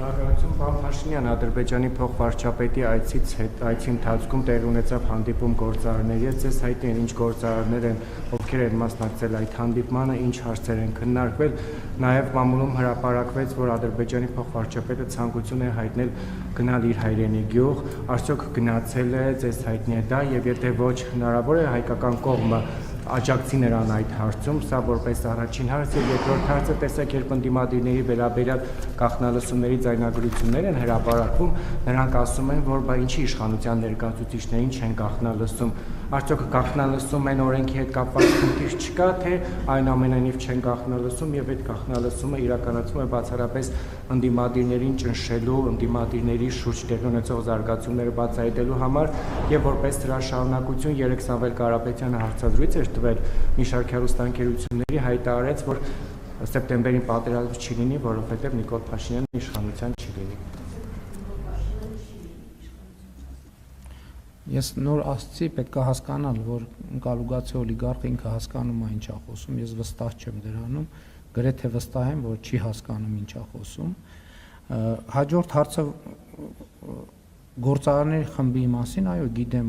Շնորհակալություն, պարոն Փաշինյան, Ադրբեջանի փոխվարչապետի այցի ընթացքում տեղի ունեցավ հանդիպում գործարարների հետ, ձեզ հայտնի է ինչ գործարարներ են, ովքեր են մասնակցել այդ հանդիպմանը, ինչ հարցեր են քննարկվել, նաև մամուլում հրապարակվեց, որ Ադրբեջանի փոխվարչապետը ցանկություն է հայտնել գնալ իր հայրենի գյուղ, արդյոք գնացել է, ձեզ հայտնի է դա, եւ եթե ոչ, հնարավոր է հայկական կողմը աջակցի նրան այդ հարցում, սա որպես առաջին հարց եւ երկրորդ հարցը տեսեք, երբ ընդդիմադիրների վերաբերյալ գաղտնալսումների ձայնագրություններ են հրապարակվում, նրանք ասում են, որ բա ինչի իշխանության ներկայացուցիչներին չեն գաղտնալսում, արդյոք գաղտնալսում են օրենքի հետ կապված խնդիր չկա, թե այնուամենայնիվ չեն գաղտնալսում եւ այդ գաղտնալսումը իրականացվում է բացառապես ընդդիմադիրներին ճնշելու, ընդդիմադիրների շուրջ տեղի ունեցող զարգացումները բացահայտելու համար եւ որպես դրա շարունակություն երեք Սամվել Կարապետյանը հարցազրույց էր տվել մի շարք հեռուստաընկերությունների, հայտարարեց, որ սեպտեմբերին պատերազմ չի լինի, որովհետեւ Նիկոլ Փաշինյանը իշխանության չի լինի։ Ես նոր ասացի, պետք է հասկանալ, որ կալուգացիա օլիգարխը ինքը հասկանում է ինչ է խոսում, ես վստահ չեմ դրանում, գրեթե վստահ եմ, որ չի հասկանում ինչ է խոսում։ Հաջորդ հարցը գործարարների խմբի մասին, այո, գիտեմ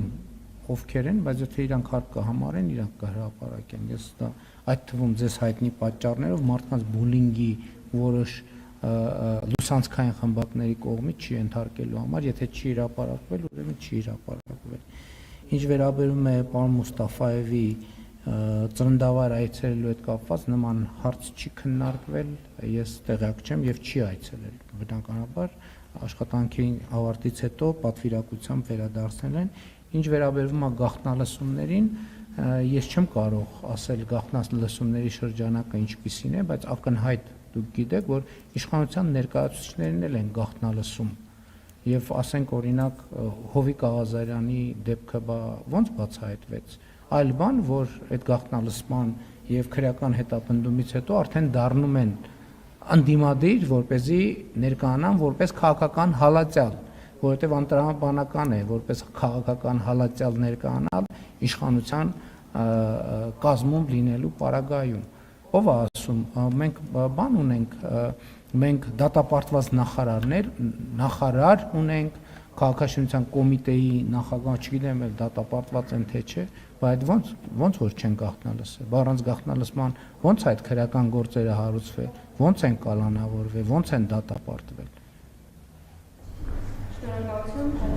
ովքեր են, բայց եթե իրանք հարկ կհամարեն, իրանք կհրապարակեն։ Ես դա այդ թվում ձեզ հայտնի պատճառներով մարդկանց բուլինգի որոշ լուսանցքային խմբակների կողմից չի ենթարկելու համար, եթե չի հրապարակվել, ուրեմն չի հրապարակվել։ Ինչ վերաբերում է պարոն Մուստաֆաևի ծննդավայր այցելելու հետ կապված, նման հարց չի քննարկվել, ես տեղյակ չեմ եւ չի այցելել, բնականաբար աշխատանքի ավարտից հետո պատվիրակությամբ վերադարձնել են։ Ինչ վերաբերում է գաղտնալսումներին, ես չեմ կարող ասել գաղտնալսումների շրջանակը ինչպիսին է, բայց ակնհայտ դուք գիտեք, որ իշխանության ներկայացուցիչներն էլ են գաղտնալսում եւ ասենք օրինակ Հովիկ Աղազարյանի դեպքը ոնց բացահայտվեց, այլ բան, որ այդ գաղտնալսման եւ քրեական հետապնդումից հետո արդեն դառնում են անդիմադիր, որպեսզի ներկայանան որպես քաղաքական հալածյալ, որովհետեւ անտրամաբանական է որպես քաղաքական հալածյալ ներկայանալ իշխանության կազմում լինելու պարագայում։ Ով է ասում, մենք բան ունենք, մենք դատապարտված նախարար ունենք, քաղաքաշինության կոմիտեի նախագահ, չգիտեմ, դատապարտված են թե չէ, բայց ոնց որ չեն գաղտնալսել, առանց գաղտնալսման ոնց այդ քրեական գործերը հարուցվել, ոնց են կալանավորվել, ոնց են դատապարտվել։ Շնորհակալություն։